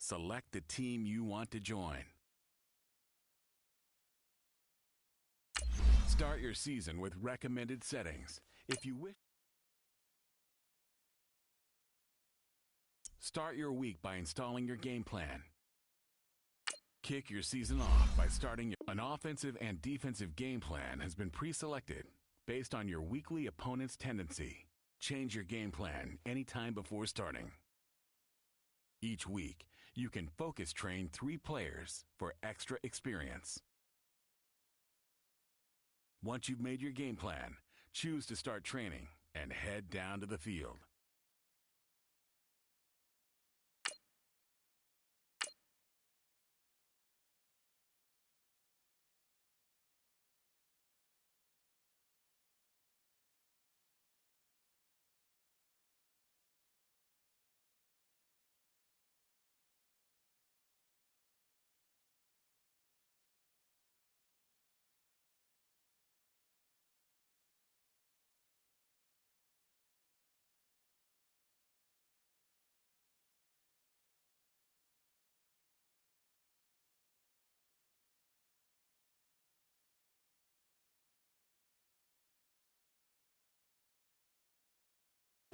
Select the team you want to join. Start your season with recommended settings. If you wish, start your week by installing your game plan. Kick your season off by starting an offensive and defensive game plan has been pre-selected based on your weekly opponent's tendency. Change your game plan anytime before starting. Each week, you can focus train 3 players for extra experience. Once you've made your game plan, choose to start training and head down to the field.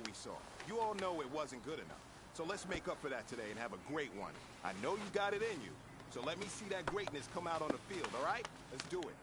We saw. You all know it wasn't good enough. So let's make up for that today and have a great one. I know you got it in you. So let me see that greatness come out on the field, all right? Let's do it.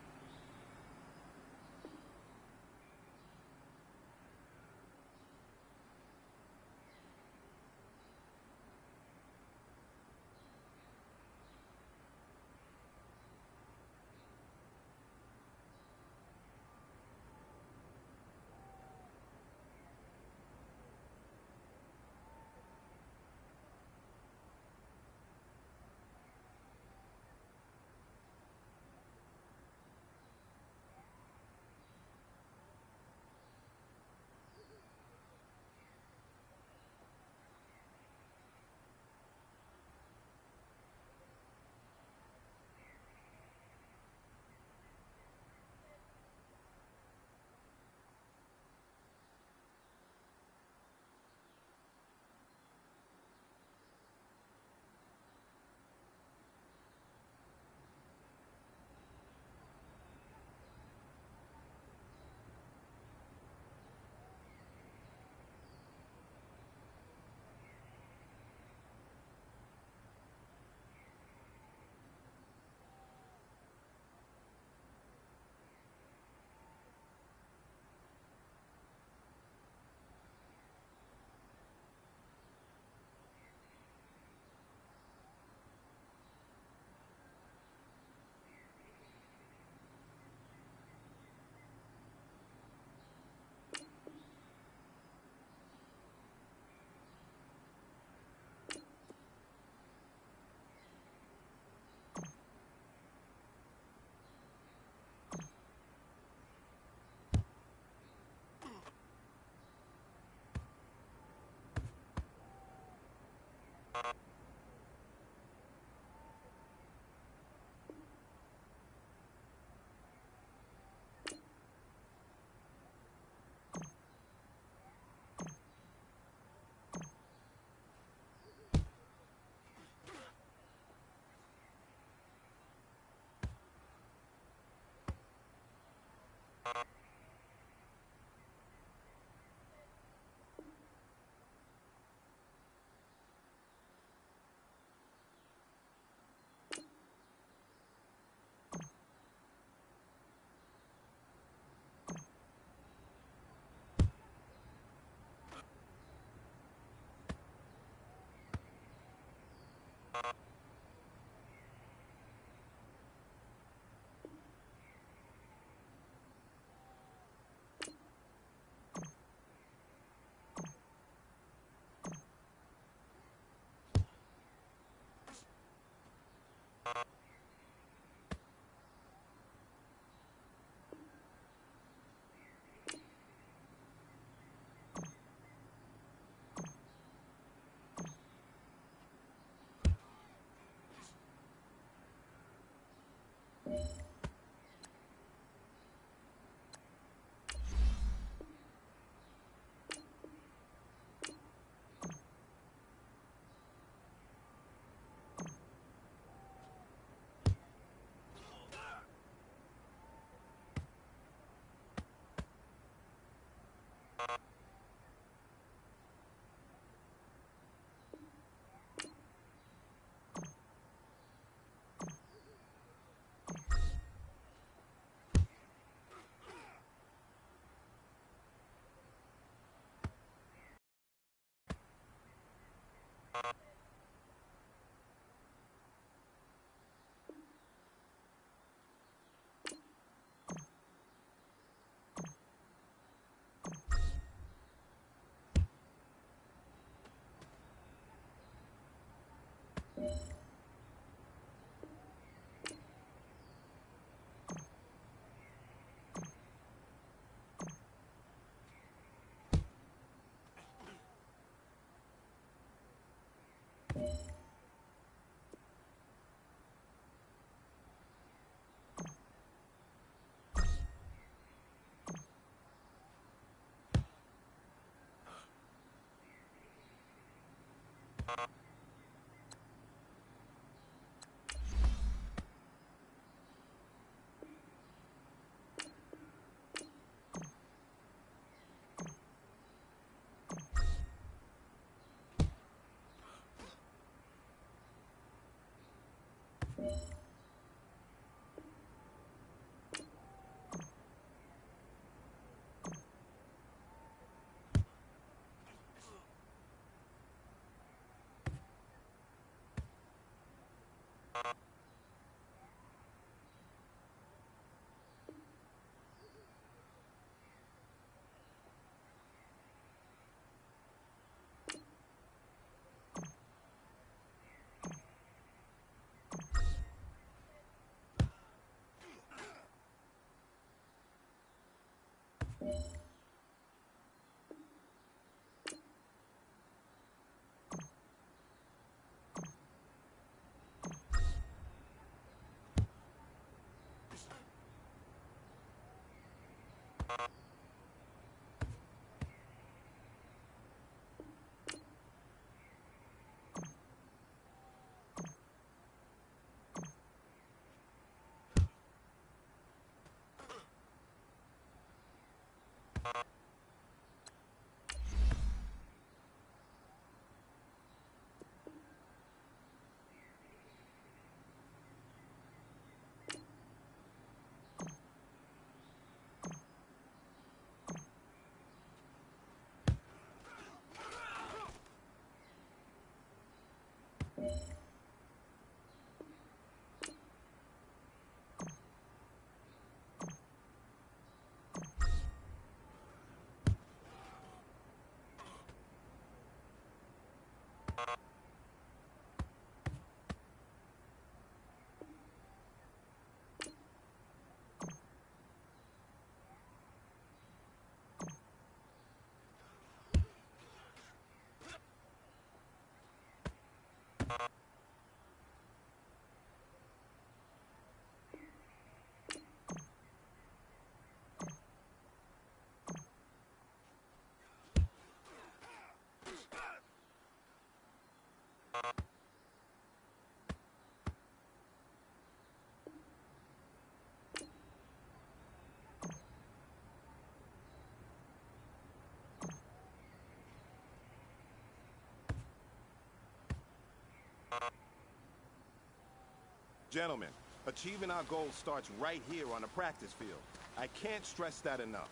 Gentlemen, achieving our goals starts right here on the practice field. I can't stress that enough.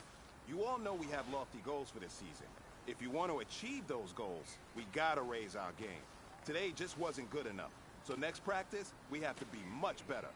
You all know we have lofty goals for this season. If you want to achieve those goals, we gotta raise our game. Today just wasn't good enough. So next practice, we have to be much better.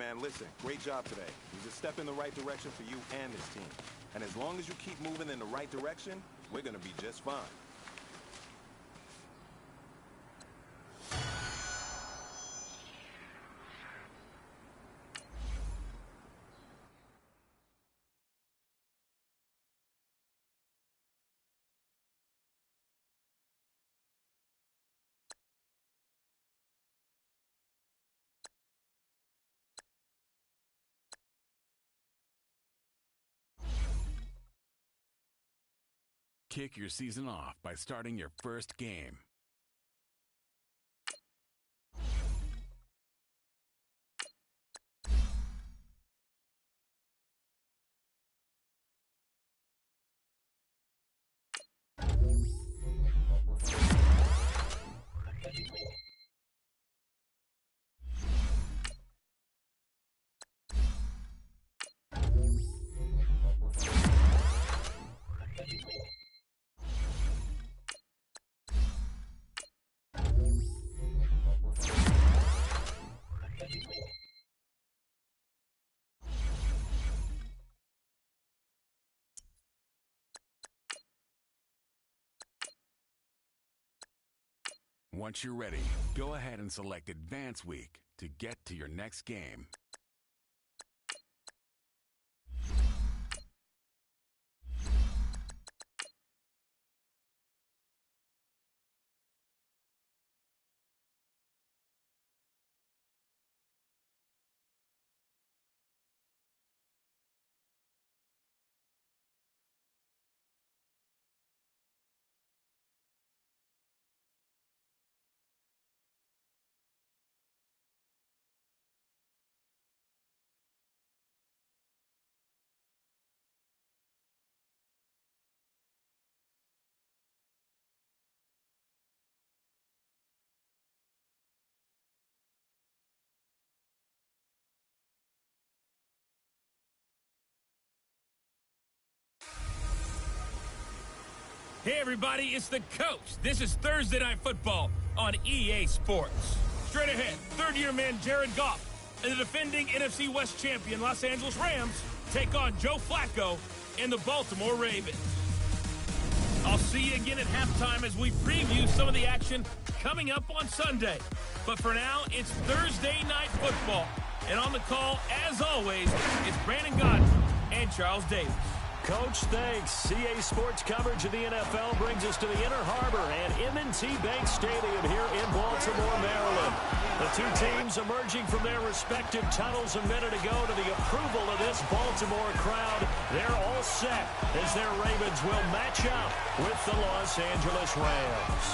man, listen, great job today. It was a step in the right direction for you and this team. And as long as you keep moving in the right direction, we're going to be just fine. Kick your season off by starting your first game. Once you're ready, go ahead and select Advance Week to get to your next game. Hey everybody, it's the Coach. This is Thursday Night Football on EA Sports. Straight ahead, third-year man Jared Goff and the defending NFC West champion Los Angeles Rams take on Joe Flacco and the Baltimore Ravens. I'll see you again at halftime as we preview some of the action coming up on Sunday. But for now, it's Thursday Night Football. And on the call, as always, it's Brandon Godden and Charles Davis. Coach, thanks. CA Sports coverage of the NFL brings us to the Inner Harbor and M&T Bank Stadium here in Baltimore, Maryland. The two teams emerging from their respective tunnels a minute ago to the approval of this Baltimore crowd. They're all set as their Ravens will match up with the Los Angeles Rams.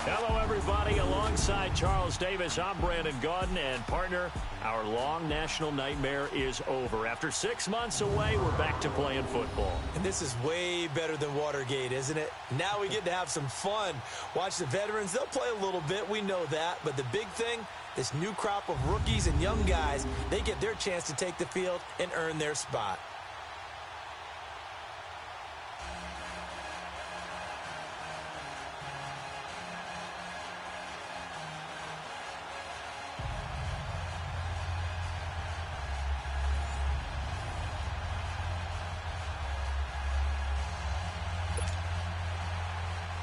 Hello, everybody. Alongside Charles Davis, I'm Brandon Gaudin, and partner, our long national nightmare is over. After 6 months away, we're back to playing football. And this is way better than Watergate, isn't it? Now we get to have some fun. Watch the veterans. They'll play a little bit. We know that. But the big thing, this new crop of rookies and young guys, they get their chance to take the field and earn their spot.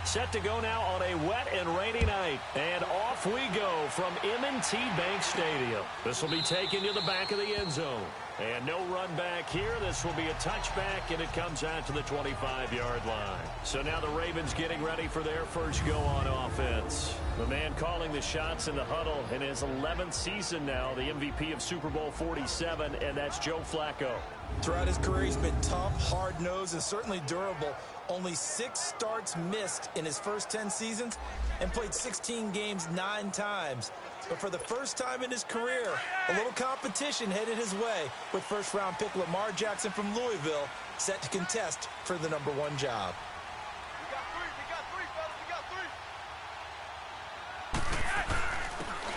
Set to go now on a wet and rainy night. And off we go from M&T Bank Stadium. This will be taken to the back of the end zone. And no run back here. This will be a touchback, and it comes out to the 25-yard line. So now the Ravens getting ready for their first go on offense. The man calling the shots in the huddle in his 11th season now, the MVP of Super Bowl 47, and that's Joe Flacco. Throughout his career, he's been tough, hard-nosed, and certainly durable. Only 6 starts missed in his first 10 seasons and played 16 games 9 times. But for the first time in his career, a little competition headed his way with first-round pick Lamar Jackson from Louisville set to contest for the #1 job.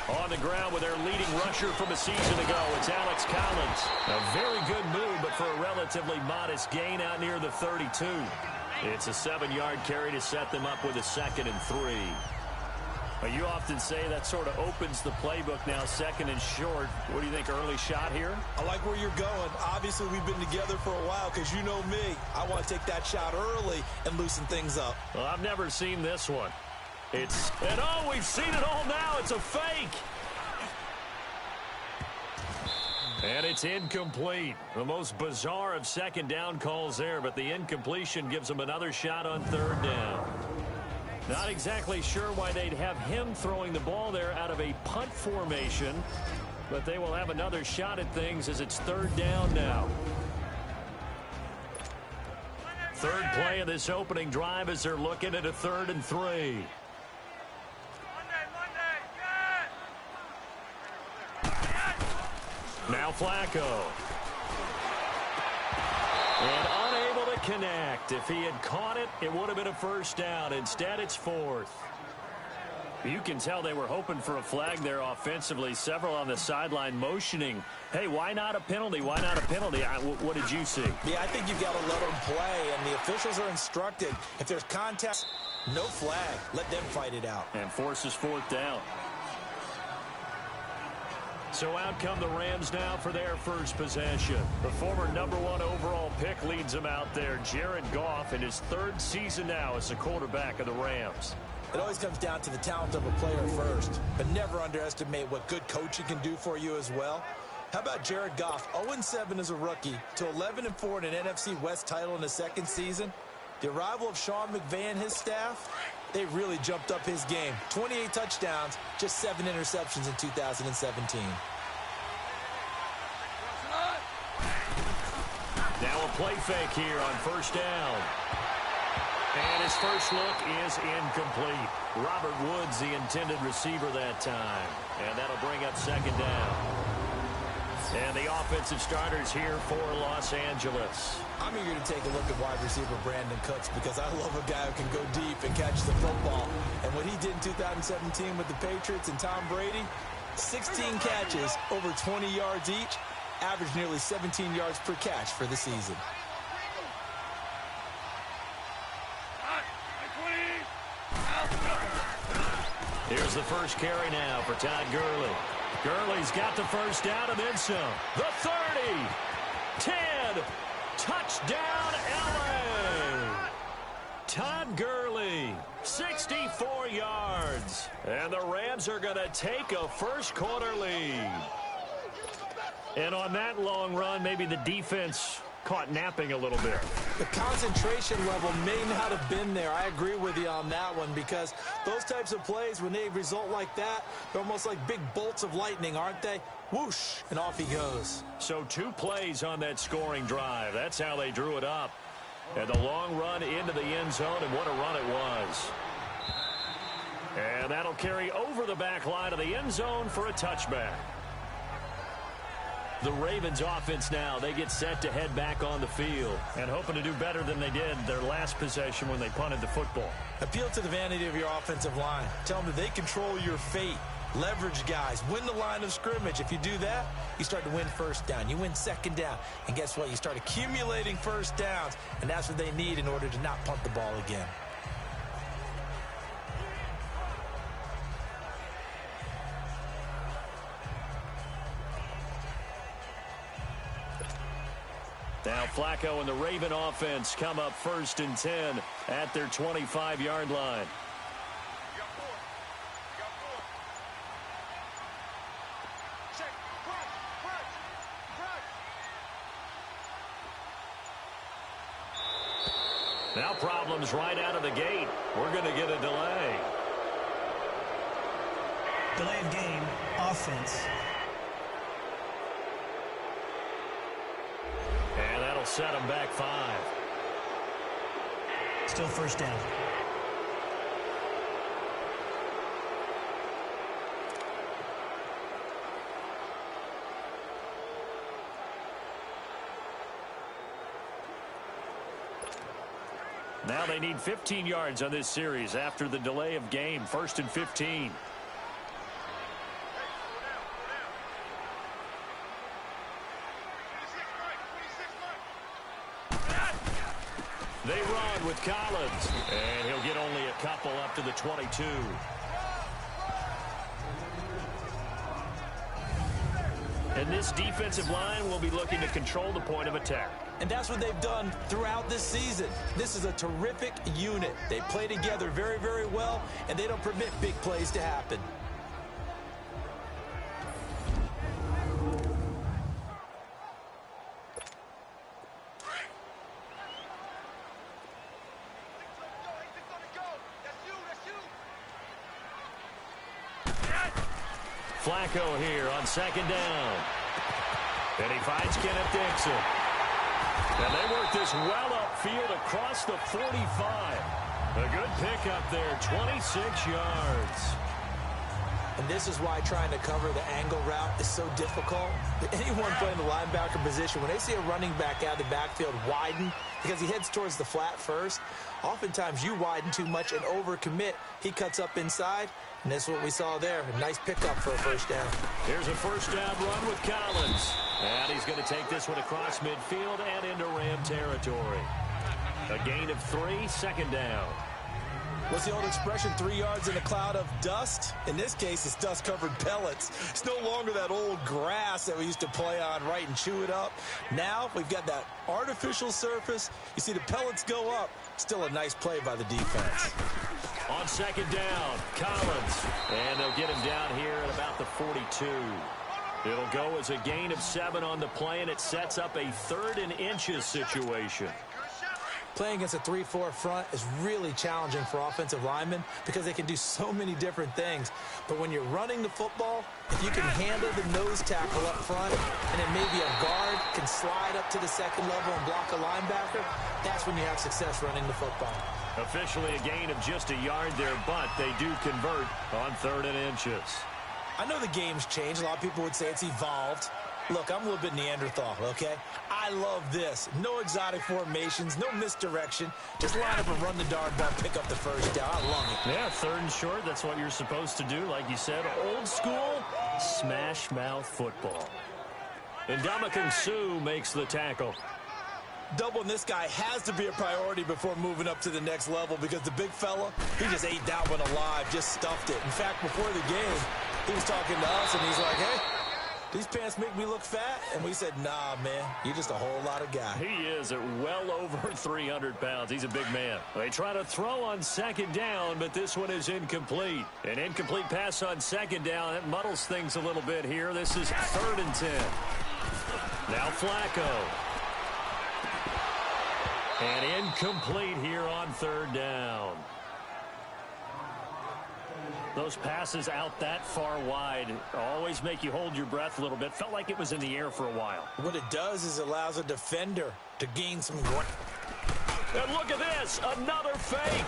On the ground with their leading rusher from a season ago, it's Alex Collins. A very good move, but for a relatively modest gain out near the 32. It's a 7-yard carry to set them up with a 2nd and 3. Well, you often say that sort of opens the playbook now, second and short. What do you think, early shot here? I like where you're going. Obviously, we've been together for a while because you know me. I want to take that shot early and loosen things up. Well, I've never seen this one. And we've seen it all now. It's a fake. And it's incomplete. The most bizarre of second down calls there, but the incompletion gives them another shot on third down. Not exactly sure why they'd have him throwing the ball there out of a punt formation, but they will have another shot at things as it's third down now. Third play of this opening drive as they're looking at a 3rd and 3. Now Flacco. And unable to connect. If he had caught it, it would have been a first down. Instead, it's 4th. You can tell they were hoping for a flag there offensively. Several on the sideline motioning. Hey, why not a penalty? Why not a penalty? What did you see? Yeah, I think you've got to let them play, and the officials are instructed. If there's contact, no flag. Let them fight it out. And forces 4th down. So out come the Rams now for their first possession. The former #1 overall pick leads them out there. Jared Goff in his 3rd season now as the quarterback of the Rams. It always comes down to the talent of a player first, but never underestimate what good coaching can do for you as well. How about Jared Goff, 0-7 as a rookie to 11-4 in an NFC West title in his 2nd season? The arrival of Sean McVay and his staff, they really jumped up his game. 28 touchdowns, just 7 interceptions in 2017. Now a play fake here on first down. And his first look is incomplete. Robert Woods, the intended receiver that time. And that'll bring up 2nd down. And the offensive starters here for Los Angeles. I'm eager to take a look at wide receiver Brandon Cooks because I love a guy who can go deep and catch the football. And what he did in 2017 with the Patriots and Tom Brady, 16 catches, over 20 yards each, averaged nearly 17 yards per catch for the season. Here's the first carry now for Todd Gurley. Gurley's got the first down and then some. The 30, 10, touchdown LA. Todd Gurley, 64 yards. And the Rams are going to take a first quarter lead. And on that long run, maybe the defense caught napping a little bit. The concentration level may not have been there. I agree with you on that one because those types of plays, when they result like that, they're almost like big bolts of lightning, aren't they? Whoosh, and off he goes. So 2 plays on that scoring drive. That's how they drew it up. And the long run into the end zone, and what a run it was. And that'll carry over the back line of the end zone for a touchback. The Ravens offense now, they get set to head back on the field and hoping to do better than they did their last possession when they punted the football. Appeal to the vanity of your offensive line. Tell them that they control your fate. Leverage guys. Win the line of scrimmage. If you do that, you start to win first down. You win 2nd down. And guess what? You start accumulating first downs. And that's what they need in order to not punt the ball again. Now Flacco and the Raven offense come up 1st and 10 at their 25-yard line. Now problems right out of the gate. We're going to get a delay. Delay of game, offense. And that'll set them back 5. Still first down. Now they need 15 yards on this series after the delay of game. 1st and 15. They run with Collins, and he'll get only a couple up to the 22. And this defensive line will be looking to control the point of attack. And that's what they've done throughout this season. This is a terrific unit. They play together very, very well, and they don't permit big plays to happen. Flacco here on second down. And he finds Kenneth Dixon. And they work this well upfield across the 45. A good pickup there, 26 yards. And this is why trying to cover the angle route is so difficult. Anyone playing the linebacker position, when they see a running back out of the backfield widen because he heads towards the flat first, oftentimes you widen too much and overcommit. He cuts up inside, and this is what we saw there. A nice pickup for a first down. Here's a first down run with Collins. And he's going to take this one across midfield and into Ram territory. A gain of 3, second down. What's the old expression, 3 yards in a cloud of dust? In this case, it's dust-covered pellets. It's no longer that old grass that we used to play on, right, and chew it up. Now we've got that artificial surface. You see the pellets go up. Still a nice play by the defense. On second down, Collins. And they'll get him down here at about the 42. It'll go as a gain of 7 on the play, and it sets up a 3rd and inches situation. Playing against a 3-4 front is really challenging for offensive linemen because they can do so many different things. But when you're running the football, if you can handle the nose tackle up front, and then maybe a guard can slide up to the second level and block a linebacker, that's when you have success running the football. Officially a gain of just a yard there, but they do convert on 3rd and inches. I know the game's changed. A lot of people would say it's evolved. Look, I'm a little bit Neanderthal, okay? I love this. No exotic formations, no misdirection. Just line up and run the dart ball, pick up the first down. I love it. Yeah, 3rd and short, that's what you're supposed to do. Like you said, old school, smash mouth football. And Ndamukong Suh makes the tackle. Doubling this guy has to be a priority before moving up to the next level because the big fella, he just ate that one alive, just stuffed it. In fact, before the game, he was talking to us, and he's like, hey, these pants make me look fat? And we said, nah, man, you're just a whole lot of guy. He is at well over 300 pounds. He's a big man. They try to throw on second down, but this one is incomplete. An incomplete pass on second down. That muddles things a little bit here. This is 3rd and 10. Now Flacco. And incomplete here on 3rd down. Those passes out that far wide always make you hold your breath a little bit. Felt like it was in the air for a while. What it does is it allows a defender to gain some ground. And look at this, another fake.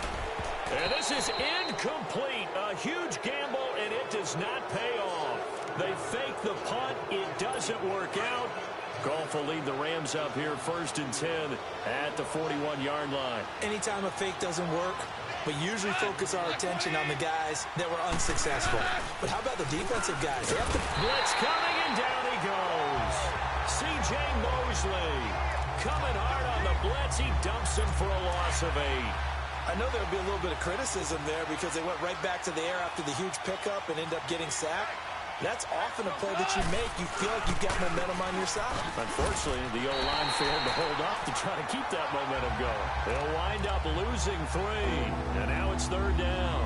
And this is incomplete. A huge gamble, and it does not pay off. They fake the punt. It doesn't work out. Goff will lead the Rams up here 1st and 10 at the 41-yard line. Anytime a fake doesn't work, we usually focus our attention on the guys that were unsuccessful. But how about the defensive guys? They have to... Blitz coming, and down he goes. C.J. Mosley coming hard on the blitz. He dumps him for a loss of 8. I know there'll be a little bit of criticism there because they went right back to the air after the huge pickup and end up getting sacked. That's often a play that you make. You feel like you've got momentum on your side. Unfortunately, the O-line failed to hold up to try to keep that momentum going. They'll wind up losing 3, and now it's 3rd down.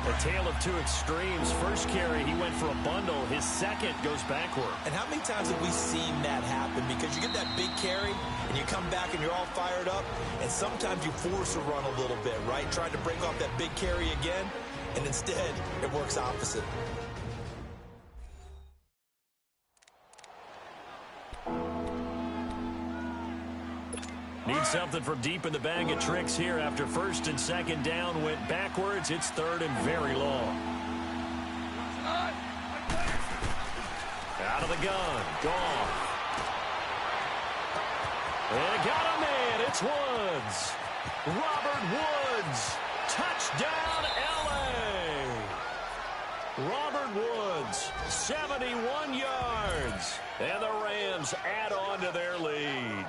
A tale of 2 extremes. First carry, he went for a bundle. His second goes backward. And how many times have we seen that happen? Because you get that big carry, and you come back and you're all fired up, and sometimes you force a run a little bit, right? Trying to break off that big carry again, and instead, it works opposite. Need something from deep in the bag of tricks here after 1st and 2nd down went backwards. It's 3rd and very long. Out of the gun. Goff. And got a man. It's Woods. Robert Woods. Touchdown, L.A. Robert Woods, 71 yards. And the Rams add on to their lead.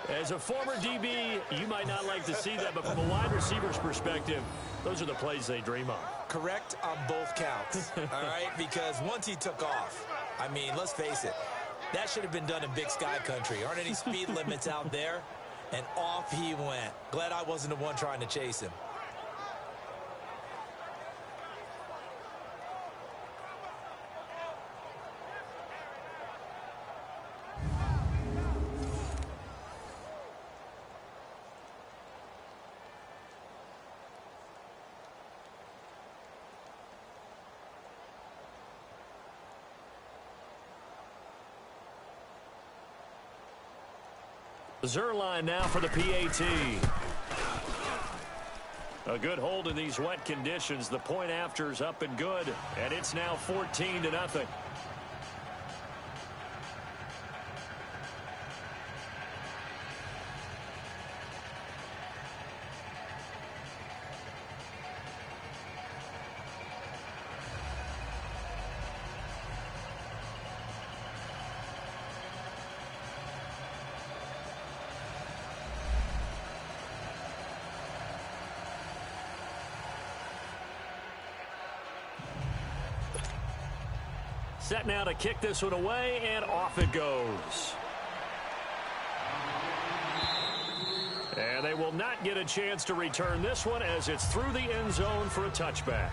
As a former DB, you might not like to see that, but from a wide receiver's perspective, those are the plays they dream of. Correct on both counts, all right? Because once he took off, I mean, let's face it. That should have been done in Big Sky Country. Aren't any speed limits out there? And off he went. Glad I wasn't the one trying to chase him. Zerline now for the PAT. A good hold in these wet conditions. The point after's up and good, and it's now 14-0. Set now to kick this one away, and off it goes. And they will not get a chance to return this one as it's through the end zone for a touchback.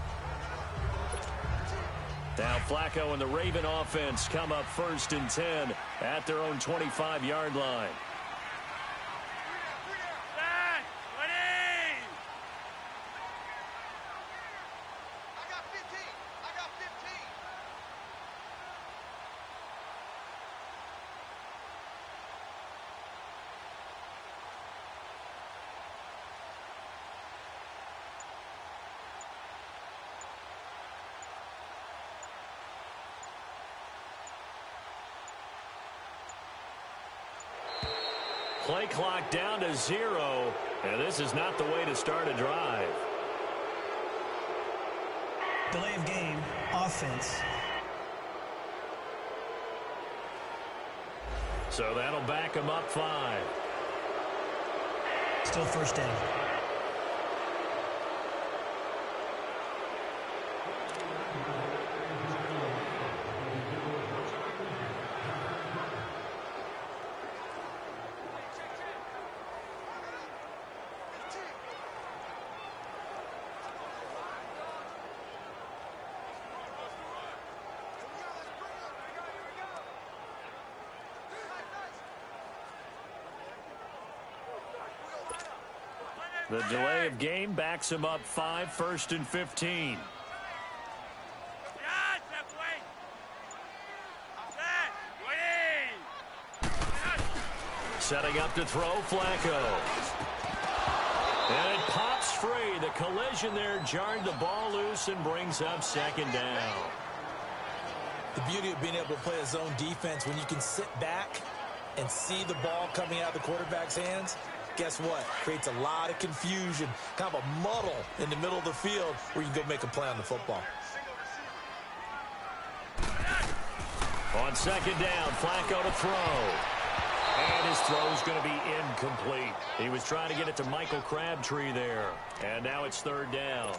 Now Flacco and the Raven offense come up 1st and 10 at their own 25-yard line. Play clock down to 0, and this is not the way to start a drive. Delay of game, offense. So that'll back them up 5. Still first down. The delay of game backs him up 5, 1st and 15. Setting up to throw, Flacco. And it pops free. The collision there jarred the ball loose and brings up 2nd down. The beauty of being able to play a zone defense when you can sit back and see the ball coming out of the quarterback's hands. Guess what? Creates a lot of confusion, kind of a muddle in the middle of the field where you can go make a play on the football. On 2nd down, Flacco to throw. And his throw's going to be incomplete. He was trying to get it to Michael Crabtree there. And now it's 3rd down.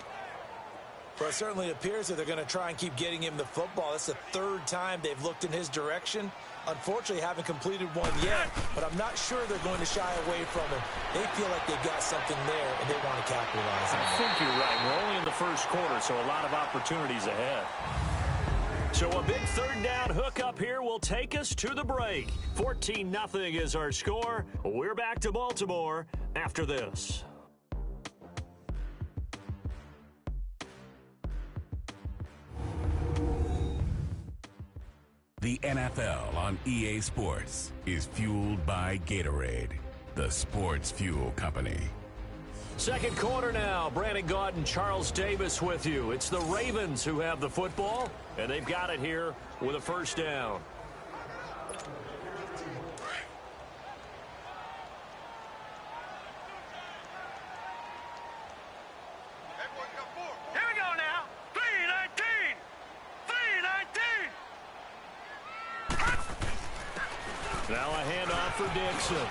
Well, it certainly appears that they're going to try and keep getting him the football. That's the 3rd time they've looked in his direction. Unfortunately, haven't completed one yet, but I'm not sure they're going to shy away from him. They feel like they've got something there, and they want to capitalize on it. I think you're right. We're only in the 1st quarter, so a lot of opportunities ahead. So a big 3rd down hookup here will take us to the break. 14-0 is our score. We're back to Baltimore after this. The NFL on EA Sports is fueled by Gatorade, the sports fuel company. 2nd quarter now. Brandon Gaudin and Charles Davis with you. It's the Ravens who have the football, and they've got it here with a 1st down. Here we go now. 3-19. 3-19. Now a handoff for Dixon.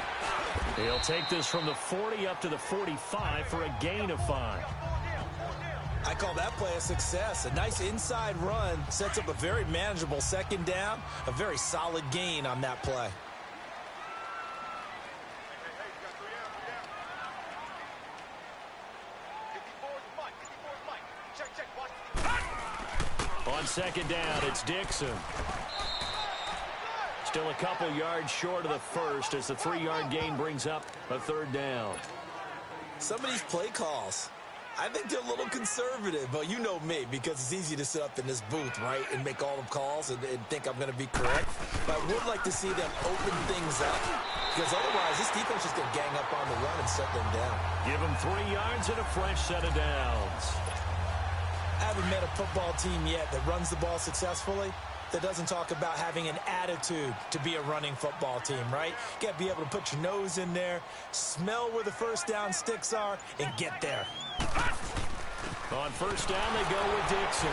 He'll take this from the 40 up to the 45 for a gain of 5. I call that play a success. A nice inside run sets up a very manageable second down, a very solid gain on that play. On second down, it's Dixon. Still a couple yards short of the first as the 3-yard gain brings up a third down. Some of these play calls, I think they're a little conservative, but you know me, because it's easy to sit up in this booth, right, and make all the calls and think I'm going to be correct. But I would like to see them open things up, because otherwise this defense is going to gang up on the run and shut them down. Give them 3 yards and a fresh set of downs. I haven't met a football team yet that runs the ball successfully that doesn't talk about having an attitude to be a running football team, right? You got to be able to put your nose in there, smell where the first down sticks are, and get there. On first down, they go with Dixon.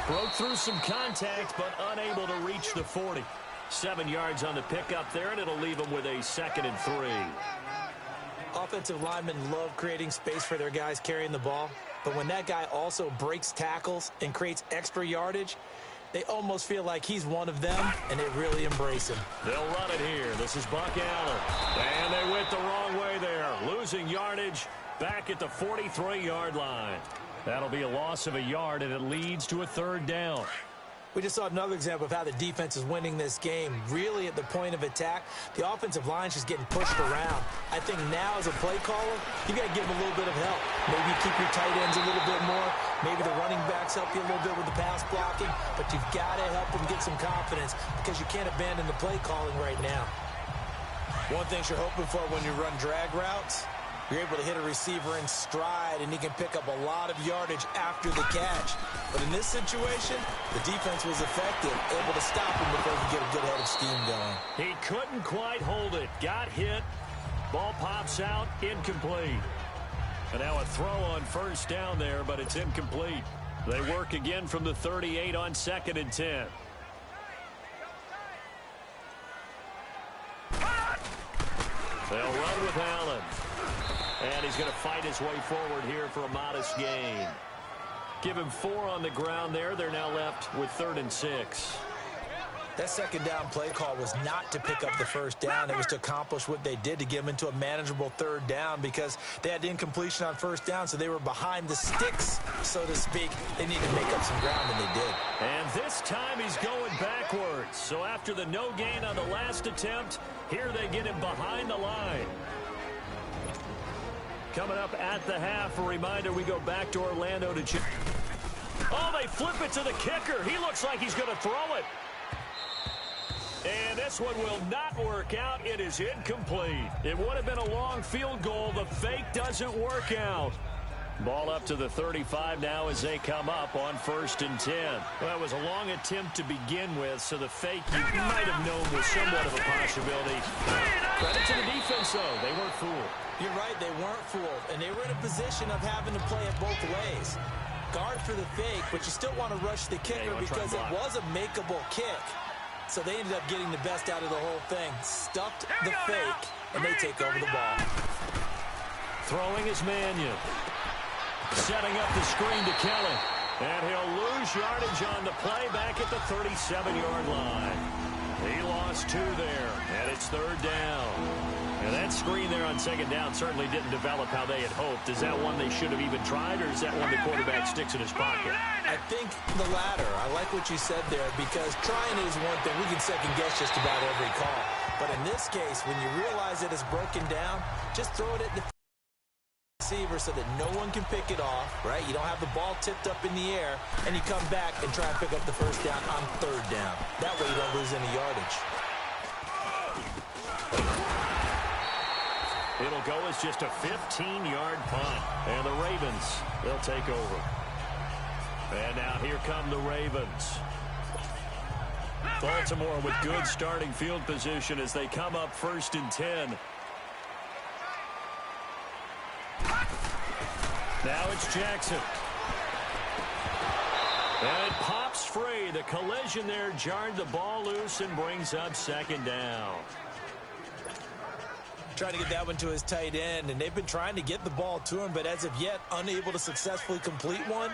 Broke through some contact, but unable to reach the 40. 7 yards on the pickup there, and it'll leave them with a 2nd and 3. Offensive linemen love creating space for their guys carrying the ball, but when that guy also breaks tackles and creates extra yardage, they almost feel like he's one of them, and they really embrace him. They'll run it here. This is Buck Allen. And they went the wrong way there, losing yardage back at the 43-yard line. That'll be a loss of a yard, and it leads to a third down. We just saw another example of how the defense is winning this game. Really at the point of attack, the offensive line is just getting pushed around. I think now as a play caller, you got to give them a little bit of help. Maybe keep your tight ends a little bit more. Maybe the running backs help you a little bit with the pass blocking. But you've got to help them get some confidence because you can't abandon the play calling right now. One thing you're hoping for when you run drag routes, you're able to hit a receiver in stride, and he can pick up a lot of yardage after the catch. But in this situation, the defense was effective, able to stop him before he could get a good head of steam going. He couldn't quite hold it. Got hit. Ball pops out. Incomplete. And now a throw on first down there, but it's incomplete. They work again from the 38 on 2nd and 10. They'll run with Allen. And he's going to fight his way forward here for a modest gain. Give him 4 on the ground there. They're now left with 3rd and 6. That second down play call was not to pick up the first down. It was to accomplish what they did, to get them into a manageable third down, because they had incompletion on first down, so they were behind the sticks, so to speak. They needed to make up some ground, and they did. And this time he's going backwards. So after the no gain on the last attempt, here they get him behind the line. Coming up at the half, a reminder, we go back to Orlando to check. Oh, they flip it to the kicker. He looks like he's going to throw it. And this one will not work out. It is incomplete. It would have been a long field goal. The fake doesn't work out. Ball up to the 35 now as they come up on 1st and 10. Well, it was a long attempt to begin with, so the fake you might have known was somewhat of a possibility. Credit to the defense, though. They weren't fooled. You're right, they weren't fooled, and they were in a position of having to play it both ways. Guard for the fake, but you still want to rush the kicker because it was a makeable kick. So they ended up getting the best out of the whole thing. Stuffed the fake, and they take over the ball. Throwing is Mannion. Setting up the screen to Kelly. And he'll lose yardage on the play back at the 37-yard line. He lost 2 there, and it's 3rd down. And that screen there on 2nd down certainly didn't develop how they had hoped. Is that one they should have even tried, or is that one the quarterback sticks in his pocket? I think the latter. I like what you said there, because trying is one thing. We can second-guess just about every call. But in this case, when you realize that it's broken down, just throw it at the receiver so that no one can pick it off, right? You don't have the ball tipped up in the air, and you come back and try and pick up the first down on 3rd down. That way you don't lose any yardage. It'll go as just a 15-yard punt. And the Ravens, they'll take over. And now here come the Ravens. Baltimore with good starting field position as they come up 1st and 10. Now it's Jackson. And it pops free. The collision there jarred the ball loose and brings up 2nd down. Trying to get that one to his tight end, and they've been trying to get the ball to him, but as of yet, unable to successfully complete one.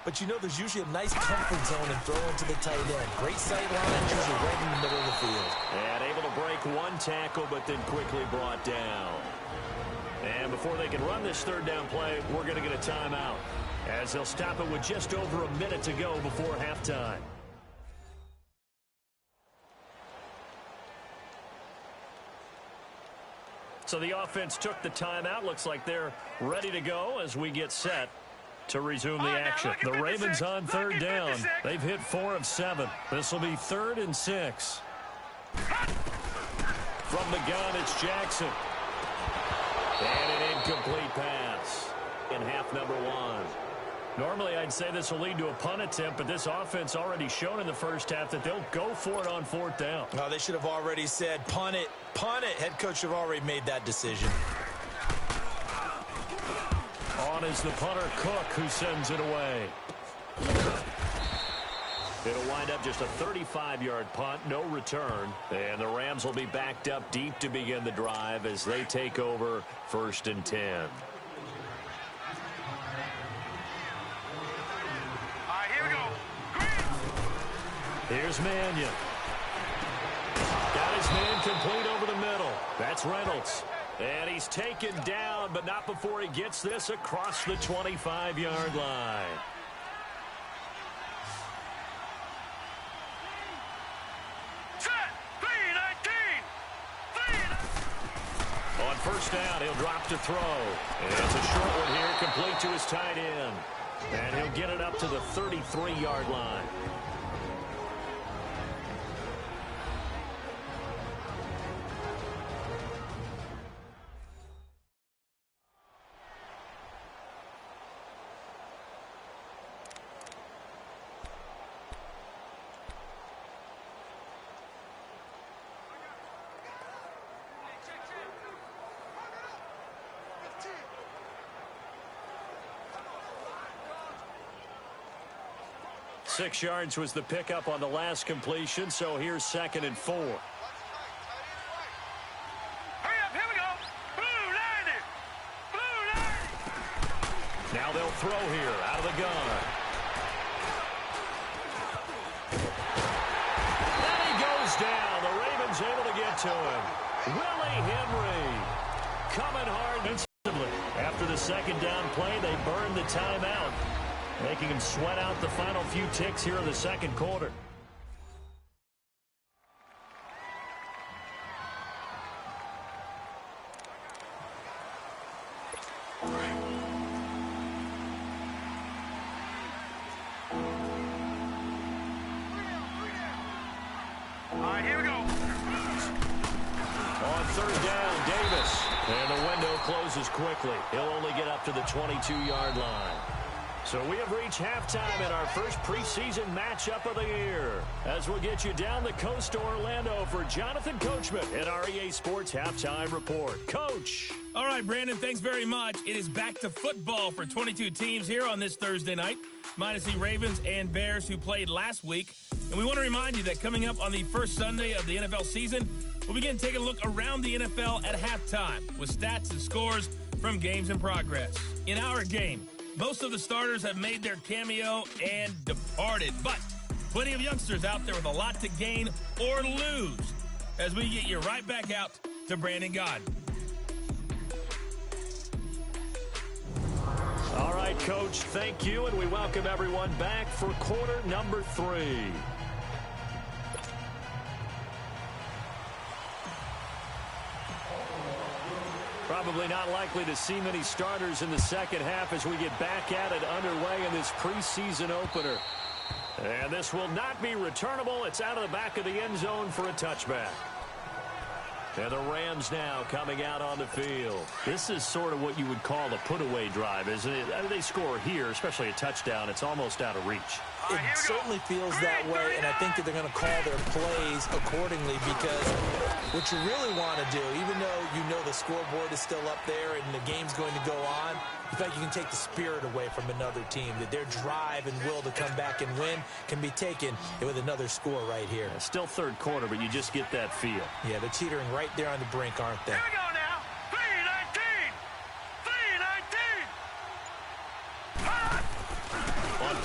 But you know there's usually a nice comfort zone in throwing to the tight end. Great sight line, usually right in the middle of the field. And able to break one tackle, but then quickly brought down. And before they can run this third down play, we're going to get a timeout, as they'll stop it with just over a minute to go before halftime. So the offense took the timeout. Looks like they're ready to go as we get set to resume the action. The Ravens on third down. They've hit 4 of 7. This will be 3rd and 6. From the gun, it's Jackson. And an incomplete pass in half number 1. Normally, I'd say this will lead to a punt attempt, but this offense already shown in the first half that they'll go for it on 4th down. Oh, they should have already said, punt it, punt it. Head coach should have already made that decision. On is the punter, Cook, who sends it away. It'll wind up just a 35-yard punt, no return. And the Rams will be backed up deep to begin the drive as they take over 1st and 10. Here's Mannion. Got his man complete over the middle. That's Reynolds. And he's taken down, but not before he gets this across the 25-yard line. On 1st down, he'll drop to throw. And it's a short one here, complete to his tight end. And he'll get it up to the 33-yard line. Six yards was the pickup on the last completion, so here's 2nd and 4. Hurry up, here we go. Blue 90. Blue 90. Now they'll throw here out of the gun. And he goes down. The Ravens able to get to him. Willie Henry coming hard defensively. After the 2nd down play, they burned the timeout, making him sweat out the final few ticks here in the 2nd quarter. All right, here we go. On 3rd down, Davis. And the window closes quickly. He'll only get up to the 22-yard line. So we have reached halftime in our first preseason matchup of the year, as we'll get you down the coast to Orlando for Jonathan Coachman in our EA Sports Halftime Report. Coach. All right, Brandon, thanks very much. It is back to football for 22 teams here on this Thursday night, minus the Ravens and Bears who played last week. And we want to remind you that coming up on the first Sunday of the NFL season, we'll begin taking a look around the NFL at halftime with stats and scores from games in progress. In our game, most of the starters have made their cameo and departed, but plenty of youngsters out there with a lot to gain or lose as we get you right back out to Brandon God. All right, Coach, thank you, and we welcome everyone back for quarter number 3. Probably not likely to see many starters in the 2nd half as we get back at it underway in this preseason opener. And this will not be returnable. It's out of the back of the end zone for a touchback. And the Rams now coming out on the field. This is sort of what you would call a put-away drive, isn't it? I mean, they score here, especially a touchdown. It's almost out of reach. It certainly feels that way, and I think that they're going to call their plays accordingly, because what you really want to do, even though you know the scoreboard is still up there and the game's going to go on, in fact, you can take the spirit away from another team, that their drive and will to come back and win can be taken with another score right here. Still 3rd quarter, but you just get that feel. Yeah, they're teetering right there on the brink, aren't they? Here we go now.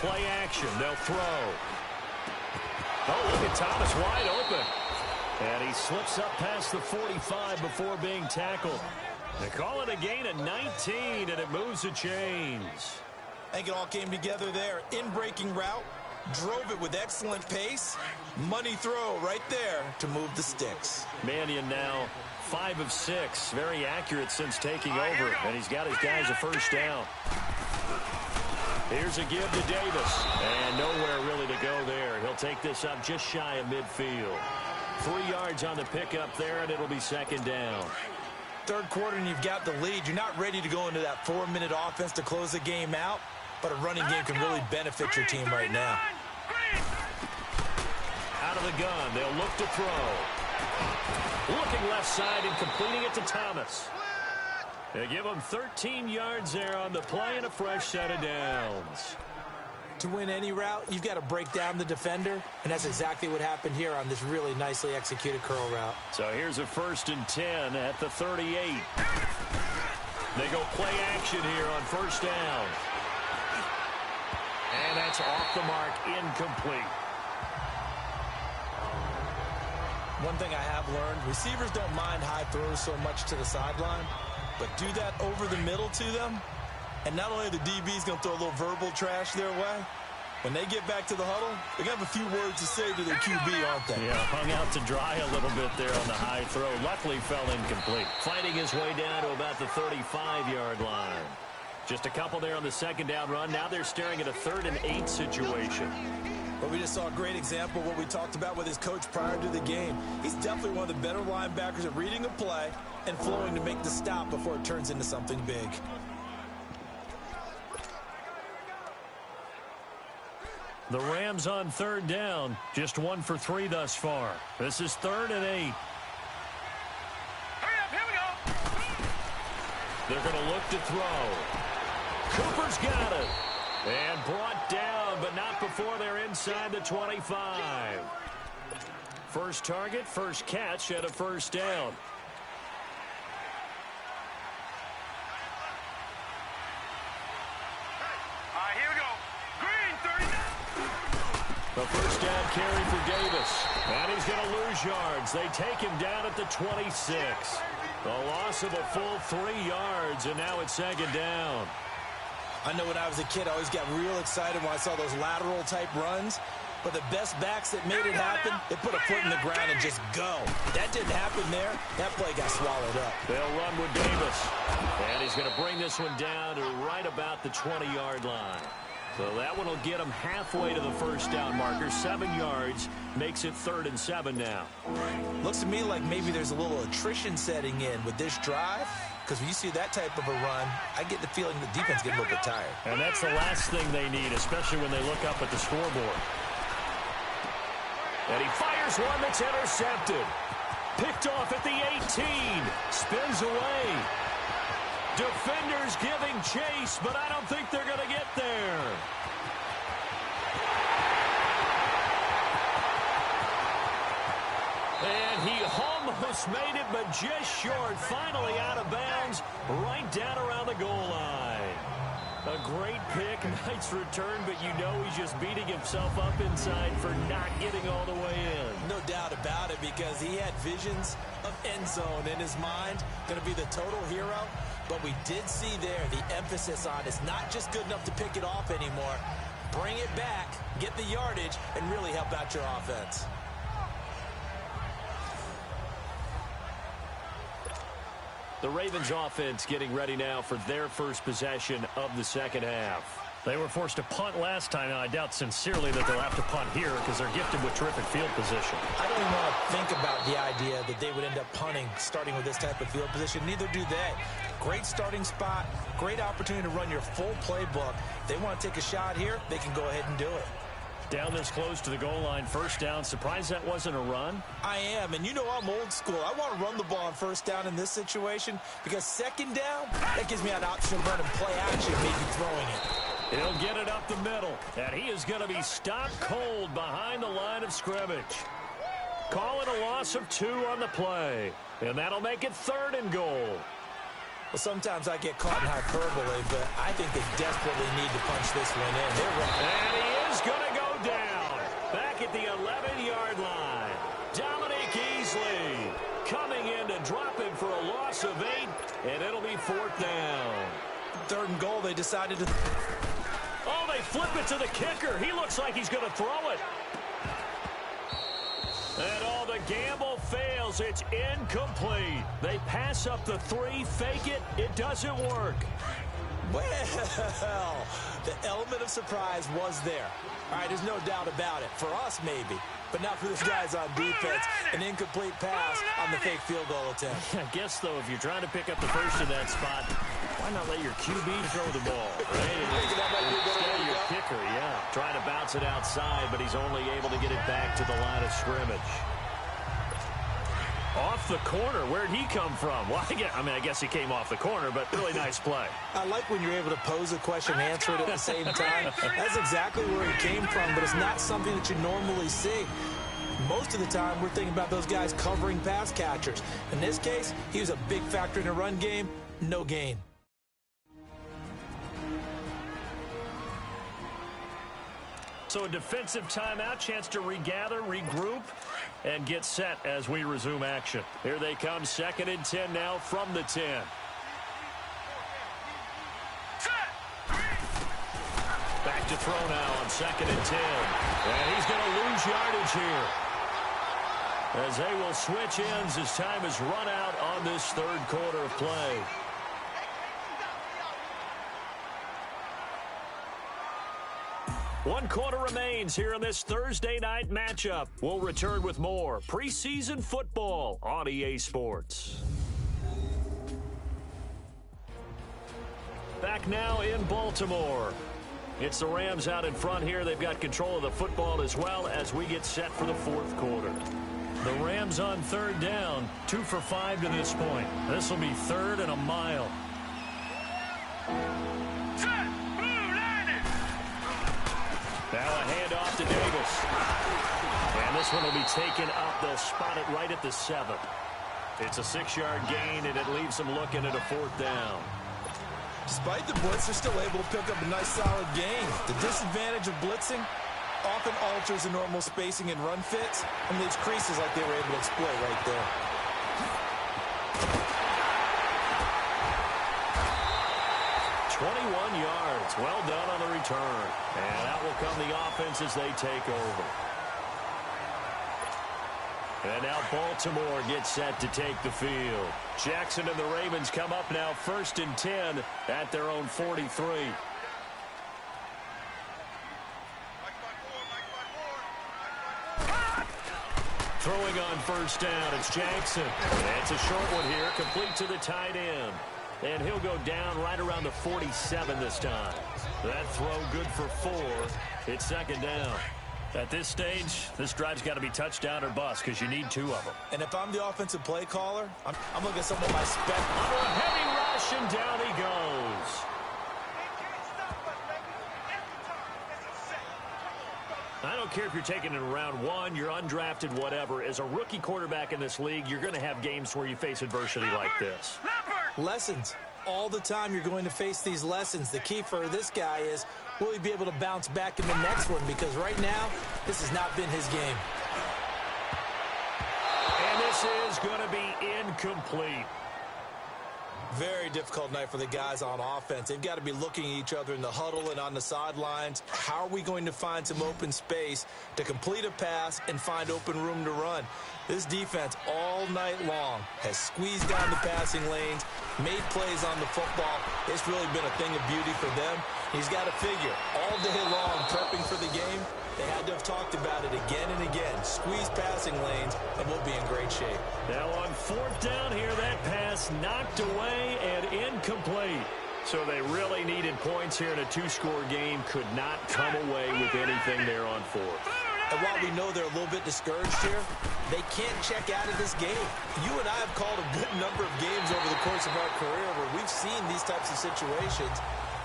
play action. They'll throw. Oh, look at Thomas wide open. And he slips up past the 45 before being tackled. They call it a gain of 19, and it moves the chains. I think it all came together there. In-breaking route, drove it with excellent pace. Money throw right there to move the sticks. Mannion now 5 of 6. Very accurate since taking over, and he's got his guys a first down. Here's a give to Davis, and nowhere really to go there. He'll take this up just shy of midfield. 3 yards on the pickup there, and it'll be second down. Third quarter, and you've got the lead. You're not ready to go into that 4-minute offense to close the game out, but a running game can really benefit your team right now. Out of the gun, they'll look to throw. Looking left side and completing it to Thomas. They give him 13 yards there on the play and a fresh set of downs. To win any route, you've got to break down the defender, and that's exactly what happened here on this really nicely executed curl route. So here's a 1st and 10 at the 38. They go play action here on first down. And that's off the mark, incomplete. One thing I have learned, receivers don't mind high throws so much to the sideline, but do that over the middle to them, and not only are the DBs going to throw a little verbal trash their way, when they get back to the huddle, they're going to have a few words to say to their QB, aren't they? Yeah, hung out to dry a little bit there on the high throw. Luckily fell incomplete. Fighting his way down to about the 35-yard line. Just a couple there on the second down run. Now they're staring at a 3rd and 8 situation. But we just saw a great example of what we talked about with his coach prior to the game. He's definitely one of the better linebackers at reading a play and flowing to make the stop before it turns into something big. The Rams on 3rd down, just 1 for 3 thus far. This is 3rd and 8. Hurry up, here we go. They're going to look to throw. Cooper's got it. And brought down, but not before they're inside the 25. First target, first catch at a first down. All right, here we go. Green, 39. The first down carry for Davis. And he's going to lose yards. They take him down at the 26. A loss of a full 3 yards, and now it's second down. I know when I was a kid, I always got real excited when I saw those lateral-type runs. But the best backs that made it happen, they put a foot in the ground and just go. That didn't happen there. That play got swallowed up. They'll run with Davis. And he's going to bring this one down to right about the 20-yard line. So that one will get him halfway to the first down marker. 7 yards makes it 3rd and 7 now. Looks to me like maybe there's a little attrition setting in with this drive. Because when you see that type of a run, I get the feeling the defense getting a little bit tired. And that's the last thing they need, especially when they look up at the scoreboard. And he fires one that's intercepted. Picked off at the 18. Spins away. Defenders giving chase, but I don't think they're going to get there. And he almost made it, but just short. Finally out of bounds, right down around the goal line. A great pick, nice return, but you know he's just beating himself up inside for not getting all the way in. No doubt about it, because he had visions of end zone in his mind. Going to be the total hero. But we did see there the emphasis on it's not just good enough to pick it off anymore. Bring it back, get the yardage, and really help out your offense. The Ravens offense getting ready now for their first possession of the second half. They were forced to punt last time, and I doubt sincerely that they'll have to punt here because they're gifted with terrific field position. I don't even want to think about the idea that they would end up punting starting with this type of field position. Neither do they. Great starting spot, great opportunity to run your full playbook. They want to take a shot here, they can go ahead and do it. Down this close to the goal line, first down. Surprised that wasn't a run? I am, and you know I'm old school. I want to run the ball on first down in this situation because second down, that gives me an option of running play action, maybe throwing it. He'll get it up the middle, and he is going to be stopped cold behind the line of scrimmage. Call it a loss of 2 on the play, and that'll make it 3rd and goal. Well, sometimes I get caught in hyperbole, but I think they desperately need to punch this one in. And he is going to go down. Back at the 11-yard line. Dominic Easley coming in to drop him for a loss of 8, and it'll be 4th down. 3rd and goal, they decided to... Oh, they flip it to the kicker. He looks like he's going to throw it. And all the gamble fails. It's incomplete. They pass up the 3, fake it. It doesn't work. Well, the element of surprise was there. All right, there's no doubt about it. For us, maybe. But not for these guys on defense. An incomplete pass on the fake field goal attempt. I guess, though, if you're trying to pick up the first in that spot, why not let your QB throw the ball? Right? Instead of your kicker, yeah. Trying to bounce it outside, but he's only able to get it back to the line of scrimmage. Off the corner. Where'd he come from? Well, I guess he came off the corner, but really nice play. I like when you're able to pose a question and answer it at the same time. That's exactly where he came from, but it's not something that you normally see. Most of the time, we're thinking about those guys covering pass catchers. In this case, he was a big factor in the run game. No gain. So a defensive timeout, chance to regather, regroup, and get set as we resume action. Here they come, 2nd and 10 now from the 10. Back to throw now on 2nd and 10. And he's going to lose yardage here, as they will switch ends as time is run out on this 3rd quarter of play. One quarter remains here in this Thursday night matchup. We'll return with more preseason football on EA Sports. Back now in Baltimore. It's the Rams out in front here. They've got control of the football as well as we get set for the 4th quarter. The Rams on 3rd down, 2 for 5 to this point. This will be 3rd and a mile. Now a handoff to Davis. And this one will be taken up. They'll spot it right at the 7. It's a 6-yard gain, and it leaves them looking at a 4th down. Despite the blitz, they're still able to pick up a nice solid gain. The disadvantage of blitzing often alters the normal spacing and run fits and leaves creases like they were able to exploit right there. Yards. Well done on the return. And out will come the offense as they take over. And now Baltimore gets set to take the field. Jackson and the Ravens come up now 1st and 10 at their own 43. Throwing on 1st down, it's Jackson. It's a short one here, complete to the tight end. And he'll go down right around the 47 this time. That throw good for 4. It's 2nd down. At this stage, this drive's got to be touchdown or bust because you need 2 of them. And if I'm the offensive play caller, I'm looking at some of my spec. For a heavy rush, and down he goes. I don't care if you're taking it in round 1, you're undrafted, whatever. As a rookie quarterback in this league, you're going to have games where you face adversity like this. Lessons. All the time you're going to face these lessons. The key for this guy is, will he be able to bounce back in the next one? Because right now, this has not been his game. And this is going to be incomplete. Very difficult night for the guys on offense. They've got to be looking at each other in the huddle and on the sidelines. How are we going to find some open space to complete a pass and find open room to run? This defense all night long has squeezed down the passing lanes, made plays on the football. It's really been a thing of beauty for them. He's got to figure all day long prepping for the game. They had to have talked about it again and again. Squeeze passing lanes, and we'll be in great shape. Now on 4th down here, that pass knocked away and incomplete. So they really needed points here in a 2-score game. Could not come away with anything there on 4th. And while we know they're a little bit discouraged here, they can't check out of this game. You and I have called a good number of games over the course of our career where we've seen these types of situations.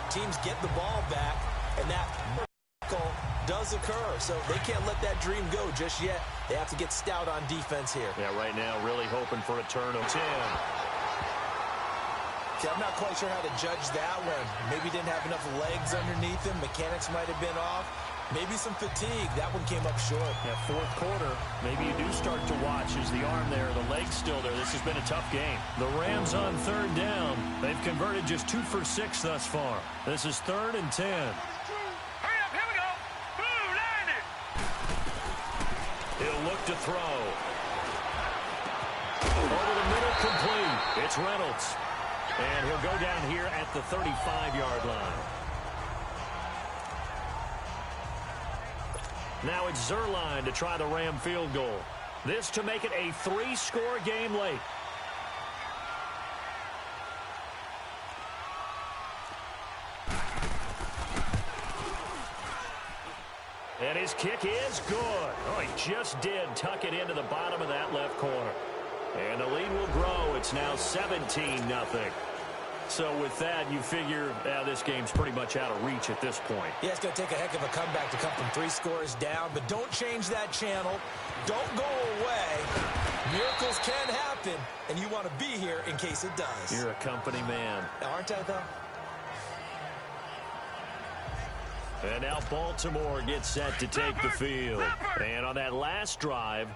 Teams get the ball back, and that does occur. So they can't let that dream go just yet. They have to get stout on defense here. Yeah, right now really hoping for a turn of 10. See, I'm not quite sure how to judge that one. Maybe didn't have enough legs underneath him. Mechanics might have been off. Maybe some fatigue. That one came up short. Yeah, fourth quarter, maybe you do start to watch as the arm there, the leg's still there. This has been a tough game. The Rams on third down. They've converted just 2 for 6 thus far. This is 3rd and 10. Hurry up, here we go. Blue, line it. He'll look to throw. Over the middle, complete. It's Reynolds. And he'll go down here at the 35-yard line. Now it's Zerline to try the Ram field goal. This to make it a 3-score game late. And his kick is good. Oh, he just did tuck it into the bottom of that left corner. And the lead will grow. It's now 17-0. So with that, you figure this game's pretty much out of reach at this point. Yeah, it's going to take a heck of a comeback to come from 3 scores down, but don't change that channel. Don't go away. Miracles can happen, and you want to be here in case it does. You're a company man. Aren't I, though? And now Baltimore gets set to take the field. And on that last drive,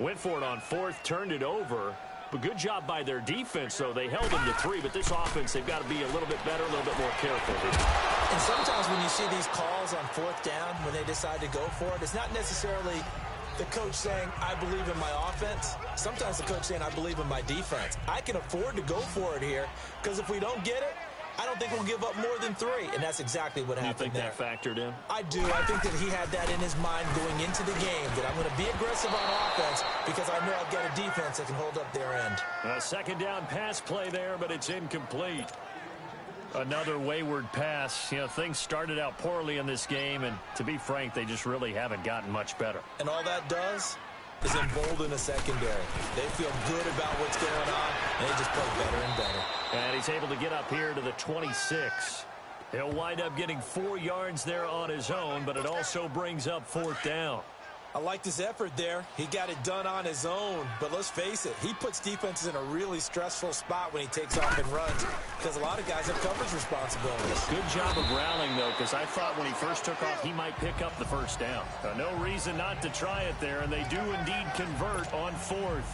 went for it on 4th, turned it over. But good job by their defense, though. They held them to 3, but this offense, they've got to be a little bit better, a little bit more careful here. And sometimes when you see these calls on 4th down, when they decide to go for it, it's not necessarily the coach saying, I believe in my offense. Sometimes the coach saying, I believe in my defense. I can afford to go for it here, because if we don't get it, I don't think we'll give up more than 3, and that's exactly what happened there. You think that factored in? I do. I think that he had that in his mind going into the game, that I'm going to be aggressive on offense because I know I've got a defense that can hold up their end. A 2nd down pass play there, but it's incomplete. Another wayward pass. You know, things started out poorly in this game, and to be frank, they just really haven't gotten much better. And all that does is embolden the secondary. They feel good about what's going on, and they just play better and better. And he's able to get up here to the 26. He'll wind up getting 4 yards there on his own, but it also brings up 4th down. I liked his effort there. He got it done on his own. But let's face it, he puts defenses in a really stressful spot when he takes off and runs because a lot of guys have coverage responsibilities. Good job of rallying, though, because I thought when he first took off, he might pick up the 1st down. No reason not to try it there, and they do indeed convert on 4th.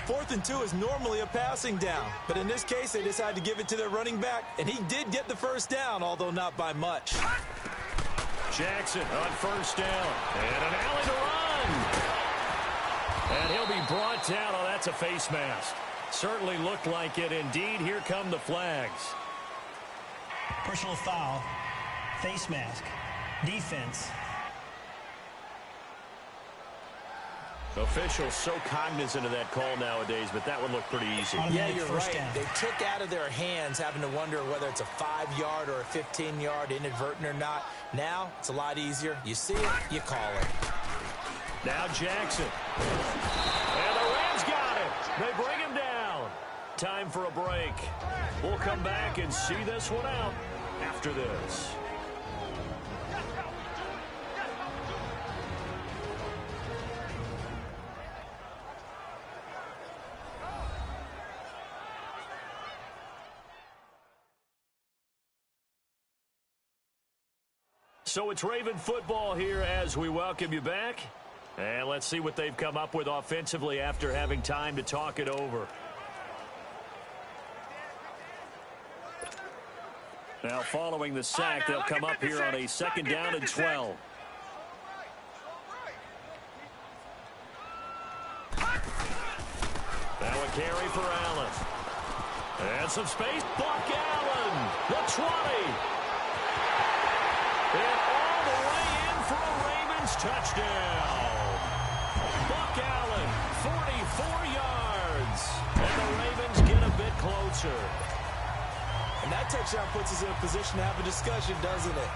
4th and 2 is normally a passing down, but in this case, they decided to give it to their running back, and he did get the 1st down, although not by much. Jackson on 1st down, and an alley to run. And he'll be brought down. Oh, that's a face mask. Certainly looked like it. Indeed, here come the flags. Personal foul, face mask, defense. Officials so cognizant of that call nowadays, but that would look pretty easy. Yeah, you're right. They took out of their hands having to wonder whether it's a 5-yard or a 15-yard, inadvertent or not. Now, it's a lot easier. You see it, you call it. Now Jackson. And the Rams got it. They bring him down. Time for a break. We'll come back and see this one out after this. So it's Raven football here as we welcome you back. And let's see what they've come up with offensively after having time to talk it over. Now following the sack, they'll come up here on a 2nd down and 12. Now a carry for Allen. And some space. Buck Allen, the 20. And all the way in for a Ravens touchdown. Buck Allen, 44 yards. And the Ravens get a bit closer. And that touchdown puts us in a position to have a discussion, doesn't it?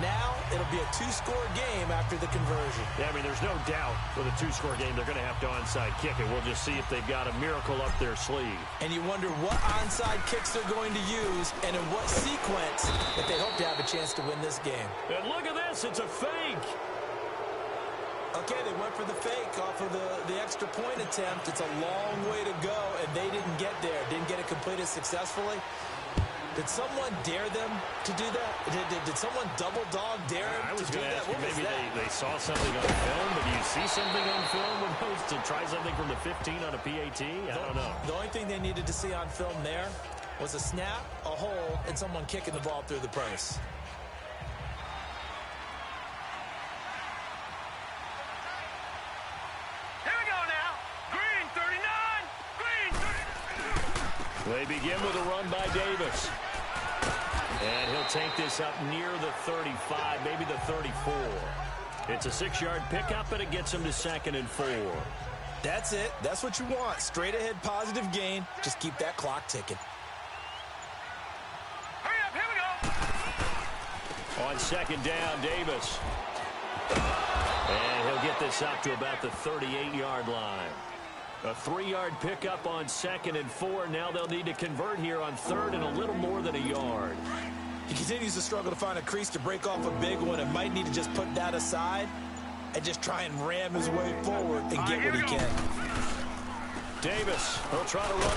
Now it'll be a 2-score game after the conversion. Yeah, I mean, there's no doubt with a 2-score game they're going to have to onside kick it. We'll just see if they've got a miracle up their sleeve. And you wonder what onside kicks they're going to use and in what sequence if they hope to have a chance to win this game. And look at this. It's a fake. Okay, they went for the fake off of the extra point attempt. It's a long way to go, and they didn't get there. Didn't get it completed successfully. Did someone dare them to do that? Did someone double dog dare them I was to do going to that? ask you, What was maybe that? they saw something on film, but do you see something on film with those to try something from the 15 on a PAT? I don't know. The only thing they needed to see on film there was a snap, a hole, and someone kicking the ball through the post. Here we go now. Green 39. Green 39. They begin with a run by Davis. And he'll take this up near the 35, maybe the 34. It's a 6-yard pickup, and it gets him to 2nd and 4. That's it. That's what you want. Straight ahead positive gain. Just keep that clock ticking. Hurry up. Here we go. On 2nd down, Davis. And he'll get this up to about the 38-yard line. A 3-yard pickup on 2nd and 4. Now they'll need to convert here on 3rd and a little more than a yard. He continues to struggle to find a crease to break off a big one and might need to just put that aside and just try and ram his way forward and get what he can. Davis, he'll try to run